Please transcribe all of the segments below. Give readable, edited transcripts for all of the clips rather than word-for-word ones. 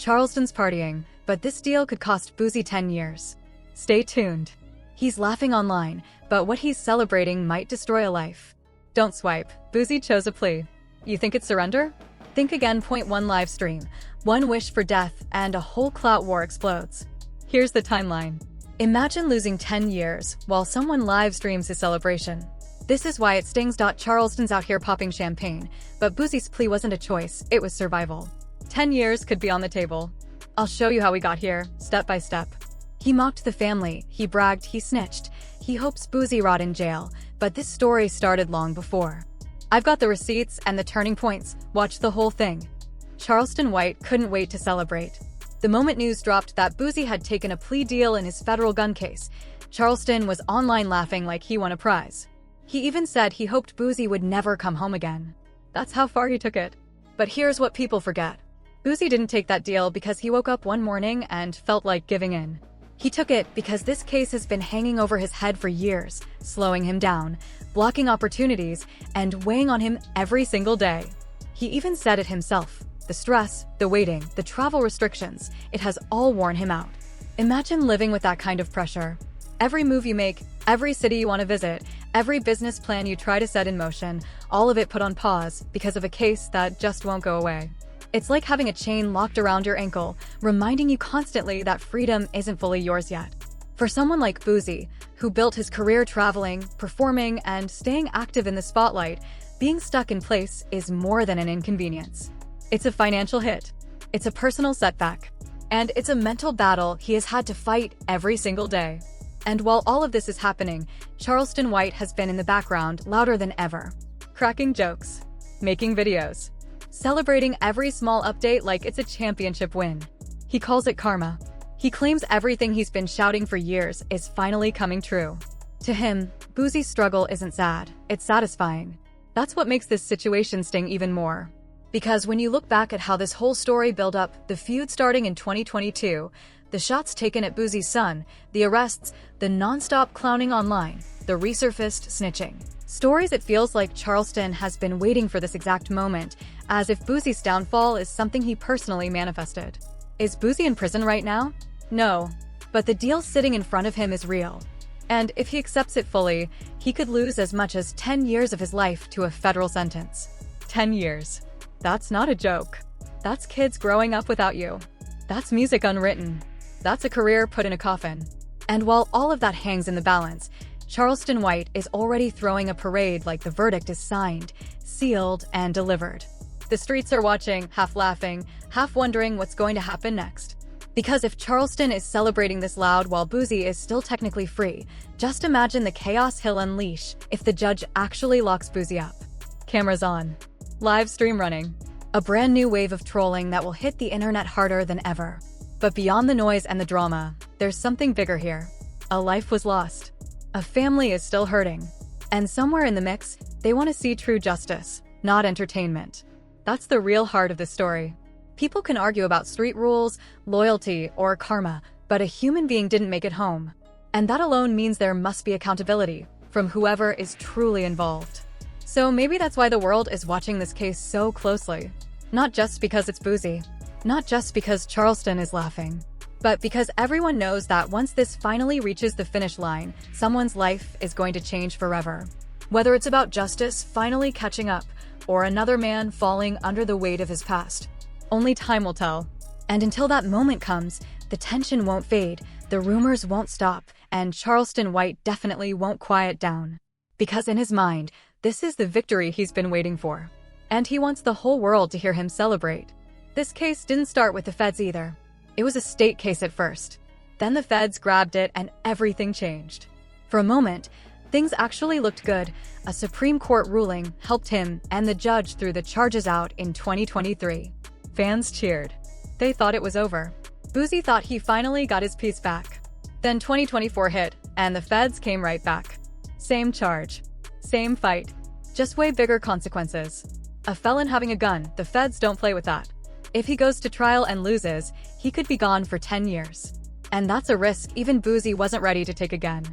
Charleston's partying, but this deal could cost Boozy 10 years. Stay tuned. He's laughing online, but what he's celebrating might destroy a life. Don't swipe. Boozy chose a plea. You think it's surrender? Think again. Point 1 live stream. One wish for death, and a whole clout war explodes. Here's the timeline. Imagine losing 10 years while someone live streams his celebration. This is why it stings. Charleston's out here popping champagne, but Boozy's plea wasn't a choice, it was survival. 10 years could be on the table. I'll show you how we got here, step by step. He mocked the family, he bragged, he snitched. He hopes Boozy rot in jail, but this story started long before. I've got the receipts and the turning points, watch the whole thing. Charleston White couldn't wait to celebrate. The moment news dropped that Boozy had taken a plea deal in his federal gun case, Charleston was online laughing like he won a prize. He even said he hoped Boozy would never come home again. That's how far he took it. But here's what people forget. Boozy didn't take that deal because he woke up one morning and felt like giving in. He took it because this case has been hanging over his head for years, slowing him down, blocking opportunities, and weighing on him every single day. He even said it himself. The stress, the waiting, the travel restrictions, it has all worn him out. Imagine living with that kind of pressure. Every move you make, every city you want to visit, every business plan you try to set in motion, all of it put on pause because of a case that just won't go away. It's like having a chain locked around your ankle, reminding you constantly that freedom isn't fully yours yet. For someone like Boozy, who built his career traveling, performing, and staying active in the spotlight, being stuck in place is more than an inconvenience. It's a financial hit. It's a personal setback. And it's a mental battle he has had to fight every single day. And while all of this is happening, Charleston White has been in the background louder than ever. Cracking jokes. Making videos. Celebrating every small update like it's a championship win. He calls it karma. He claims everything he's been shouting for years is finally coming true. To him, Boozy's struggle isn't sad, it's satisfying. That's what makes this situation sting even more. Because when you look back at how this whole story built up, the feud starting in 2022, the shots taken at Boozy's son, the arrests, the non-stop clowning online, the resurfaced snitching. Stories it feels like Charleston has been waiting for this exact moment, as if Boozy's downfall is something he personally manifested. Is Boozy in prison right now? No. But the deal sitting in front of him is real. And if he accepts it fully, he could lose as much as 10 years of his life to a federal sentence. 10 years. That's not a joke. That's kids growing up without you. That's music unwritten. That's a career put in a coffin. And while all of that hangs in the balance, Charleston White is already throwing a parade like the verdict is signed, sealed, and delivered. The streets are watching, half laughing, half wondering what's going to happen next. Because if Charleston is celebrating this loud while Boozy is still technically free, just imagine the chaos he'll unleash if the judge actually locks Boozy up. Cameras on. Live stream running. A brand new wave of trolling that will hit the internet harder than ever. But beyond the noise and the drama, there's something bigger here. A life was lost. A family is still hurting. And somewhere in the mix, they want to see true justice, not entertainment. That's the real heart of the story. People can argue about street rules, loyalty, or karma, but a human being didn't make it home. And that alone means there must be accountability from whoever is truly involved. So maybe that's why the world is watching this case so closely. Not just because it's Boozy. Not just because Charleston is laughing. But because everyone knows that once this finally reaches the finish line, someone's life is going to change forever. Whether it's about justice finally catching up, or another man falling under the weight of his past. Only time will tell. And until that moment comes, the tension won't fade, the rumors won't stop, and Charleston White definitely won't quiet down. Because in his mind, this is the victory he's been waiting for. And he wants the whole world to hear him celebrate. This case didn't start with the feds either. It was a state case at first. Then the feds grabbed it and everything changed. For a moment, things actually looked good. A Supreme Court ruling helped him and the judge threw the charges out in 2023. Fans cheered. They thought it was over. Boozy thought he finally got his piece back. Then 2024 hit, and the feds came right back. Same charge. Same fight. Just way bigger consequences. A felon having a gun, the feds don't play with that. If he goes to trial and loses, he could be gone for 10 years. And that's a risk even Boozy wasn't ready to take again.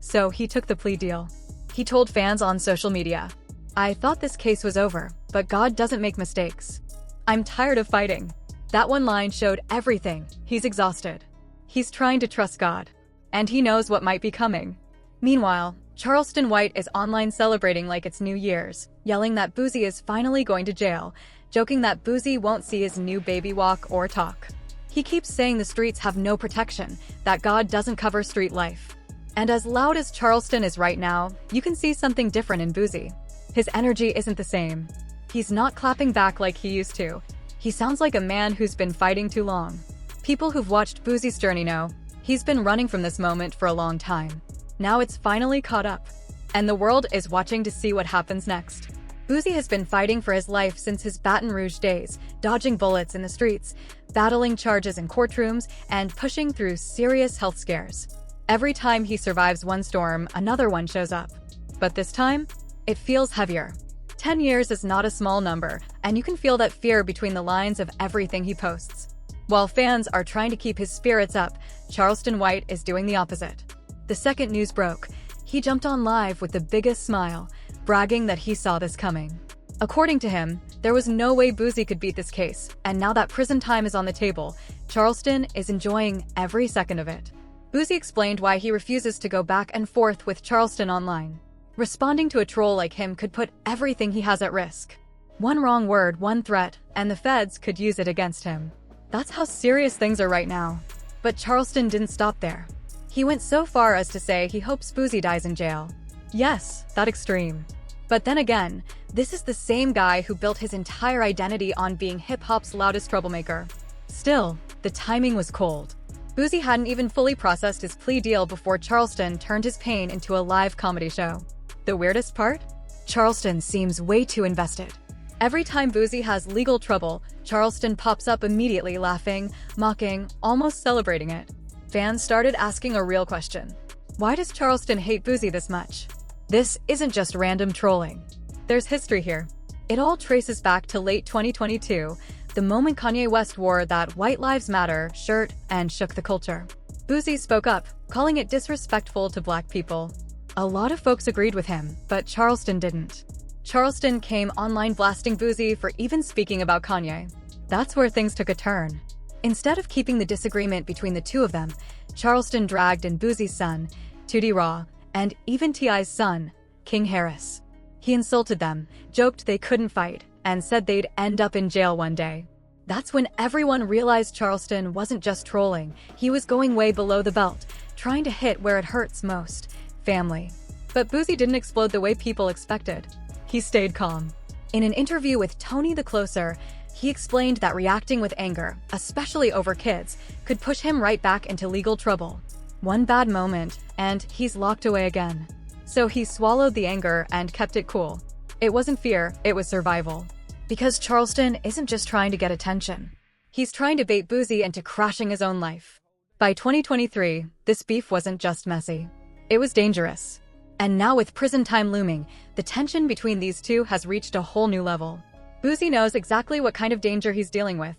So he took the plea deal. He told fans on social media, "I thought this case was over, but God doesn't make mistakes. I'm tired of fighting. That one line showed everything. He's exhausted. He's trying to trust God. And he knows what might be coming. Meanwhile, Charleston White is online celebrating like it's New Year's, yelling that Boosie is finally going to jail, joking that Boosie won't see his new baby walk or talk. He keeps saying the streets have no protection, that God doesn't cover street life. And as loud as Charleston is right now, you can see something different in Boosie. His energy isn't the same. He's not clapping back like he used to. He sounds like a man who's been fighting too long. People who've watched Boosie's journey know he's been running from this moment for a long time. Now it's finally caught up, and the world is watching to see what happens next. Boosie has been fighting for his life since his Baton Rouge days, dodging bullets in the streets, battling charges in courtrooms, and pushing through serious health scares. Every time he survives one storm, another one shows up. But this time, it feels heavier. 10 years is not a small number, and you can feel that fear between the lines of everything he posts. While fans are trying to keep his spirits up, Charleston White is doing the opposite. The second news broke, he jumped on live with the biggest smile, bragging that he saw this coming. According to him, there was no way Boosie could beat this case, and now that prison time is on the table, Charleston is enjoying every second of it. Boosie explained why he refuses to go back and forth with Charleston online. Responding to a troll like him could put everything he has at risk. One wrong word, one threat, and the feds could use it against him. That's how serious things are right now. But Charleston didn't stop there. He went so far as to say he hopes Boosie dies in jail. Yes, that extreme. But then again, this is the same guy who built his entire identity on being hip-hop's loudest troublemaker. Still, the timing was cold. Boosie hadn't even fully processed his plea deal before Charleston turned his pain into a live comedy show. The weirdest part? Charleston seems way too invested. Every time Boosie has legal trouble, Charleston pops up immediately laughing, mocking, almost celebrating it. Fans started asking a real question. Why does Charleston hate Boosie this much? This isn't just random trolling. There's history here. It all traces back to late 2022, the moment Kanye West wore that White Lives Matter shirt and shook the culture. Boosie spoke up, calling it disrespectful to Black people. A lot of folks agreed with him, but Charleston didn't. Charleston came online blasting Boosie for even speaking about Kanye. That's where things took a turn. Instead of keeping the disagreement between the two of them, Charleston dragged in Boosie's son, 2D Raw, and even T.I.'s son, King Harris. He insulted them, joked they couldn't fight, and said they'd end up in jail one day. That's when everyone realized Charleston wasn't just trolling, he was going way below the belt, trying to hit where it hurts most, family. But Boosie didn't explode the way people expected. He stayed calm. In an interview with Tony the Closer, he explained that reacting with anger, especially over kids, could push him right back into legal trouble. One bad moment, and he's locked away again. So he swallowed the anger and kept it cool. It wasn't fear, it was survival. Because Charleston isn't just trying to get attention. He's trying to bait Boosie into crashing his own life. By 2023, this beef wasn't just messy. It was dangerous. And now with prison time looming, the tension between these two has reached a whole new level. Boosie knows exactly what kind of danger he's dealing with.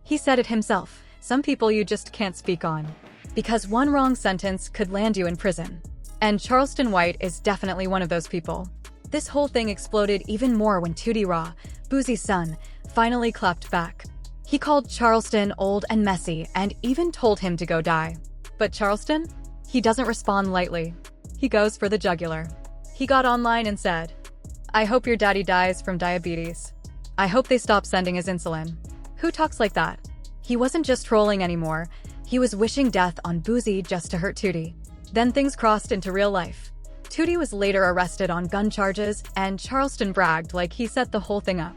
He said it himself, some people you just can't speak on. Because one wrong sentence could land you in prison. And Charleston White is definitely one of those people. This whole thing exploded even more when 2D Raw, Boosie's son, finally clapped back. He called Charleston old and messy and even told him to go die. But Charleston? He doesn't respond lightly. He goes for the jugular. He got online and said, "I hope your daddy dies from diabetes. I hope they stop sending his insulin." Who talks like that? He wasn't just trolling anymore. He was wishing death on Boosie just to hurt 2D. Then things crossed into real life. 2D was later arrested on gun charges, and Charleston bragged like he set the whole thing up.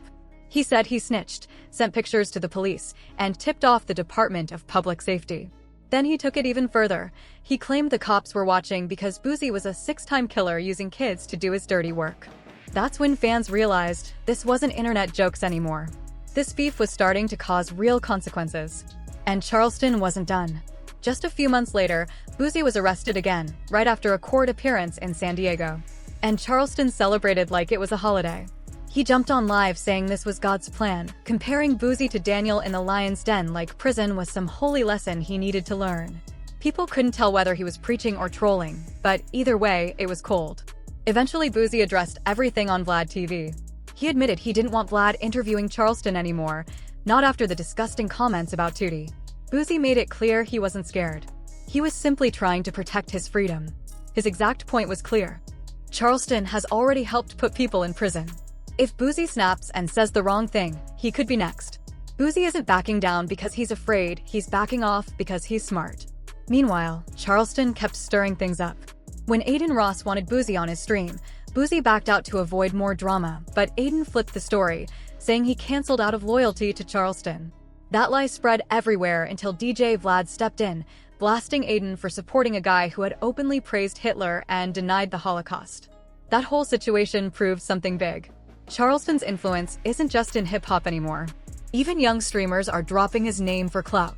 He said he snitched, sent pictures to the police, and tipped off the Department of Public Safety. Then he took it even further. He claimed the cops were watching because Boosie was a 6-time killer using kids to do his dirty work. That's when fans realized this wasn't internet jokes anymore. This beef was starting to cause real consequences. And Charleston wasn't done. Just a few months later, Boosie was arrested again, right after a court appearance in San Diego. And Charleston celebrated like it was a holiday. He jumped on live saying this was God's plan, comparing Boosie to Daniel in the lion's den like prison was some holy lesson he needed to learn. People couldn't tell whether he was preaching or trolling, but either way, it was cold. Eventually, Boosie addressed everything on Vlad TV. He admitted he didn't want Vlad interviewing Charleston anymore, Not after the disgusting comments about Tootie. Boozy made it clear he wasn't scared. He was simply trying to protect his freedom. His exact point was clear. Charleston has already helped put people in prison. If Boozy snaps and says the wrong thing, he could be next. Boozy isn't backing down because he's afraid, he's backing off because he's smart. Meanwhile, Charleston kept stirring things up. When Aiden Ross wanted Boozy on his stream, Boozy backed out to avoid more drama, but Aiden flipped the story, saying he canceled out of loyalty to Charleston. That lie spread everywhere until DJ Vlad stepped in, blasting Aiden for supporting a guy who had openly praised Hitler and denied the Holocaust. That whole situation proved something big. Charleston's influence isn't just in hip-hop anymore. Even young streamers are dropping his name for clout.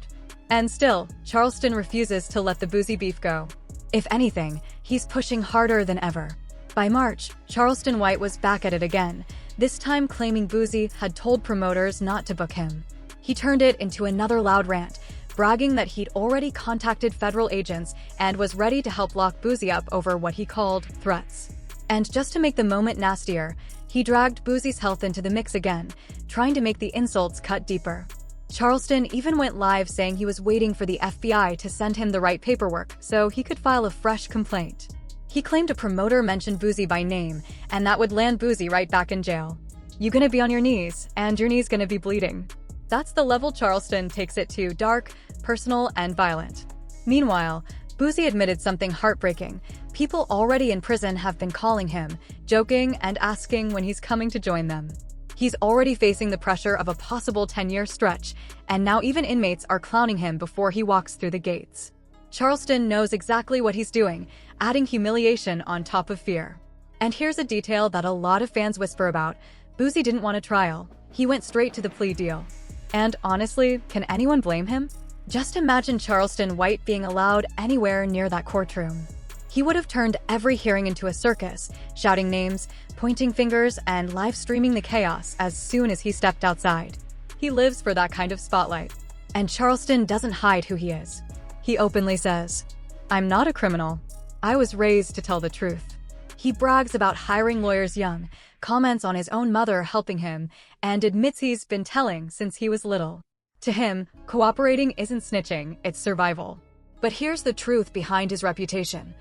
And still, Charleston refuses to let the Boozy beef go. If anything, he's pushing harder than ever. By March, Charleston White was back at it again, this time claiming Boozy had told promoters not to book him. He turned it into another loud rant, bragging that he'd already contacted federal agents and was ready to help lock Boozy up over what he called threats. And just to make the moment nastier, he dragged Boozy's health into the mix again, trying to make the insults cut deeper. Charleston even went live saying he was waiting for the FBI to send him the right paperwork so he could file a fresh complaint. He claimed a promoter mentioned Boozy by name, and that would land Boozy right back in jail. You gonna be on your knees, and your knees gonna be bleeding. That's the level Charleston takes it to: dark, personal, and violent. Meanwhile, Boozy admitted something heartbreaking. People already in prison have been calling him, joking and asking when he's coming to join them. He's already facing the pressure of a possible 10-year stretch, and now even inmates are clowning him before he walks through the gates. Charleston knows exactly what he's doing, adding humiliation on top of fear. And here's a detail that a lot of fans whisper about: Boozy didn't want a trial. He went straight to the plea deal. And honestly, can anyone blame him? Just imagine Charleston White being allowed anywhere near that courtroom. He would have turned every hearing into a circus, shouting names, pointing fingers, and live streaming the chaos as soon as he stepped outside. He lives for that kind of spotlight. And Charleston doesn't hide who he is. He openly says, "I'm not a criminal. I was raised to tell the truth." He brags about hiring lawyers young, comments on his own mother helping him, and admits he's been telling since he was little. To him, cooperating isn't snitching, it's survival. But here's the truth behind his reputation.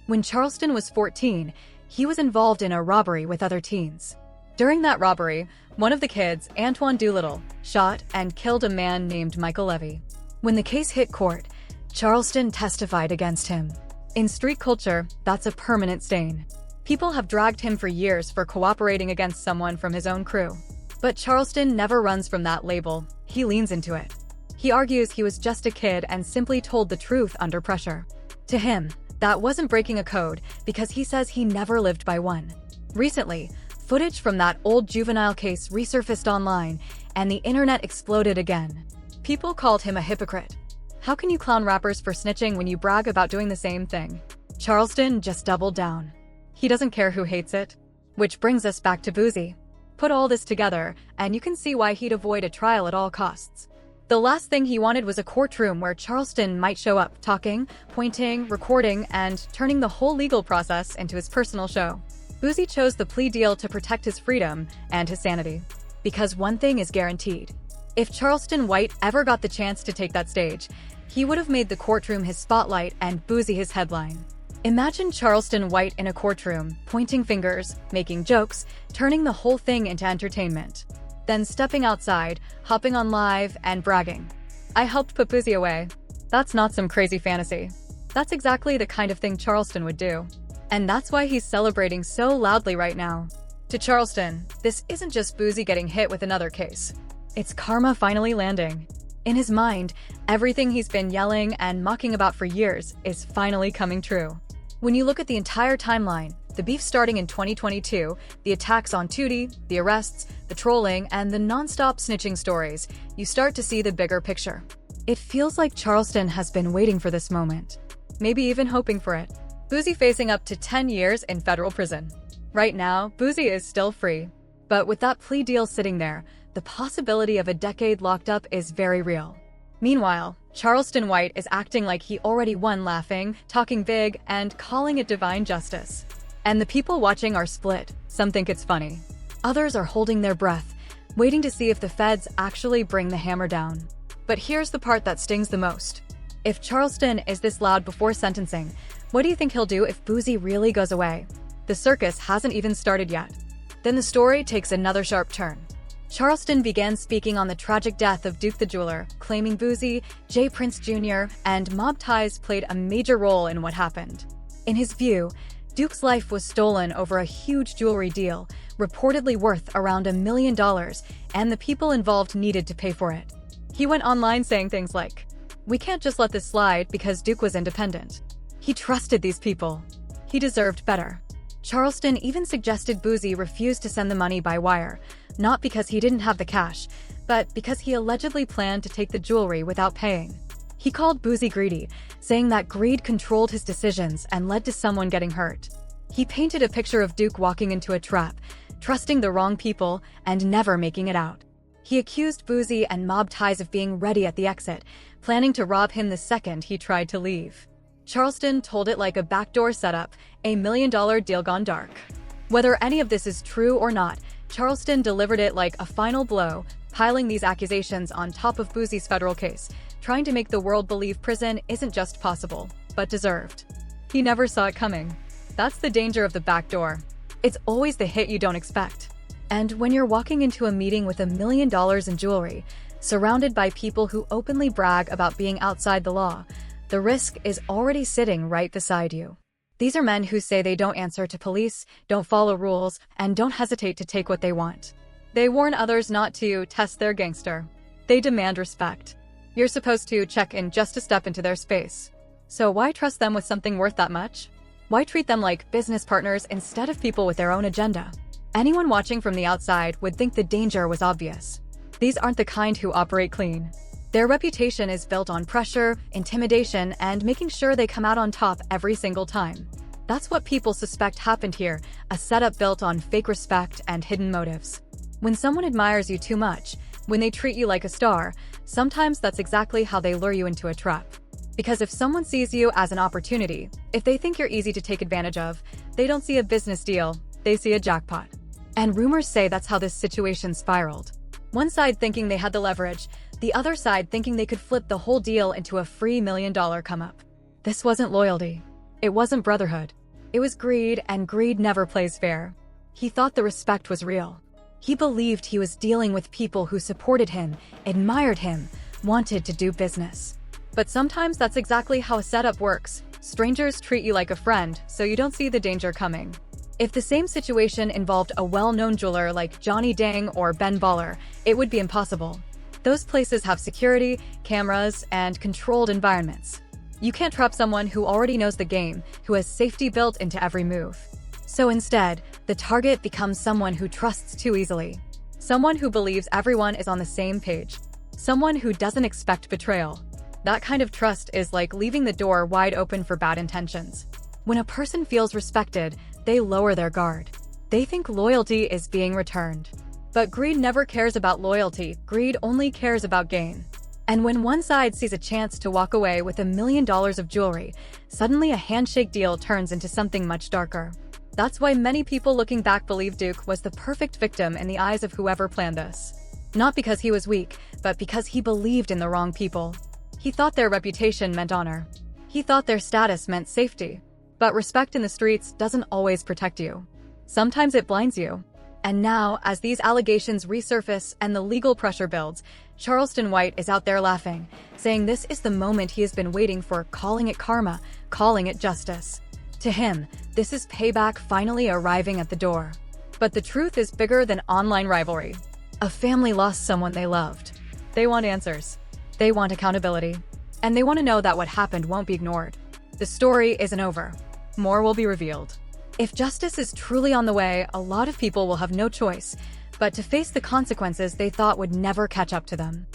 When Charleston was 14, he was involved in a robbery with other teens. During that robbery, one of the kids, Antoine Doolittle, shot and killed a man named Michael Levy. When the case hit court, Charleston testified against him. In street culture, that's a permanent stain. People have dragged him for years for cooperating against someone from his own crew. But Charleston never runs from that label, he leans into it. He argues he was just a kid and simply told the truth under pressure. To him, that wasn't breaking a code, because he says he never lived by one. Recently, footage from that old juvenile case resurfaced online, and the internet exploded again. People called him a hypocrite. How can you clown rappers for snitching when you brag about doing the same thing? Charleston just doubled down. He doesn't care who hates it. Which brings us back to Boozy. Put all this together, and you can see why he'd avoid a trial at all costs. The last thing he wanted was a courtroom where Charleston might show up, talking, pointing, recording, and turning the whole legal process into his personal show. Boozy chose the plea deal to protect his freedom and his sanity. Because one thing is guaranteed. If Charleston White ever got the chance to take that stage, he would have made the courtroom his spotlight and Boozy his headline. Imagine Charleston White in a courtroom, pointing fingers, making jokes, turning the whole thing into entertainment. Then stepping outside, hopping on live, and bragging. "I helped put Boozy away." That's not some crazy fantasy. That's exactly the kind of thing Charleston would do. And that's why he's celebrating so loudly right now. To Charleston, this isn't just Boozy getting hit with another case. It's karma finally landing. In his mind, everything he's been yelling and mocking about for years is finally coming true. When you look at the entire timeline, the beef starting in 2022, the attacks on Tootie, the arrests, the trolling, and the non-stop snitching stories, you start to see the bigger picture. It feels like Charleston has been waiting for this moment. Maybe even hoping for it. Boozy facing up to 10 years in federal prison. Right now, Boozy is still free. But with that plea deal sitting there, the possibility of a decade locked up is very real. Meanwhile, Charleston White is acting like he already won, laughing, talking big, and calling it divine justice. And the people watching are split. Some think it's funny. Others are holding their breath, waiting to see if the feds actually bring the hammer down. But here's the part that stings the most. If Charleston is this loud before sentencing, what do you think he'll do if Boozy really goes away? The circus hasn't even started yet. Then the story takes another sharp turn. Charleston began speaking on the tragic death of Duke the jeweler, claiming Boozy, J. Prince Jr., and mob ties played a major role in what happened. In his view, Duke's life was stolen over a huge jewelry deal, reportedly worth around $1 million, and the people involved needed to pay for it. He went online saying things like, "We can't just let this slide because Duke was independent. He trusted these people. He deserved better." Charleston even suggested Boozy refuse to send the money by wire, not because he didn't have the cash, but because he allegedly planned to take the jewelry without paying. He called Boozy greedy, saying that greed controlled his decisions and led to someone getting hurt. He painted a picture of Duke walking into a trap, trusting the wrong people and never making it out. He accused Boozy and mob ties of being ready at the exit, planning to rob him the second he tried to leave. Charleston told it like a backdoor setup, a $1 million deal gone dark. Whether any of this is true or not, Charleston delivered it like a final blow, piling these accusations on top of Boozy's federal case, trying to make the world believe prison isn't just possible, but deserved. He never saw it coming. That's the danger of the back door. It's always the hit you don't expect. And when you're walking into a meeting with $1 million in jewelry, surrounded by people who openly brag about being outside the law, the risk is already sitting right beside you. These are men who say they don't answer to police, don't follow rules, and don't hesitate to take what they want. They warn others not to test their gangster. They demand respect. You're supposed to check in just to step into their space. So why trust them with something worth that much? Why treat them like business partners instead of people with their own agenda? Anyone watching from the outside would think the danger was obvious. These aren't the kind who operate clean. Their reputation is built on pressure, intimidation, and making sure they come out on top every single time. That's what people suspect happened here, a setup built on fake respect and hidden motives. When someone admires you too much, when they treat you like a star, sometimes that's exactly how they lure you into a trap. Because if someone sees you as an opportunity, if they think you're easy to take advantage of, they don't see a business deal, they see a jackpot. And rumors say that's how this situation spiraled. One side thinking they had the leverage, the other side thinking they could flip the whole deal into a free $1 million come-up. This wasn't loyalty. It wasn't brotherhood. It was greed, and greed never plays fair. He thought the respect was real. He believed he was dealing with people who supported him, admired him, wanted to do business. But sometimes that's exactly how a setup works. Strangers treat you like a friend, so you don't see the danger coming. If the same situation involved a well-known jeweler like Johnny Dang or Ben Baller, it would be impossible. Those places have security, cameras, and controlled environments. You can't trap someone who already knows the game, who has safety built into every move. So instead, the target becomes someone who trusts too easily. Someone who believes everyone is on the same page. Someone who doesn't expect betrayal. That kind of trust is like leaving the door wide open for bad intentions. When a person feels respected, they lower their guard. They think loyalty is being returned. But greed never cares about loyalty, greed only cares about gain. And when one side sees a chance to walk away with $1 million of jewelry, suddenly a handshake deal turns into something much darker. That's why many people looking back believe Duke was the perfect victim in the eyes of whoever planned this. Not because he was weak, but because he believed in the wrong people. He thought their reputation meant honor. He thought their status meant safety. But respect in the streets doesn't always protect you. Sometimes it blinds you. And now, as these allegations resurface and the legal pressure builds, Charleston White is out there laughing, saying this is the moment he has been waiting for, calling it karma, calling it justice. To him, this is payback finally arriving at the door. But the truth is bigger than online rivalry. A family lost someone they loved. They want answers. They want accountability. And they want to know that what happened won't be ignored. The story isn't over. More will be revealed. If justice is truly on the way, a lot of people will have no choice but to face the consequences they thought would never catch up to them.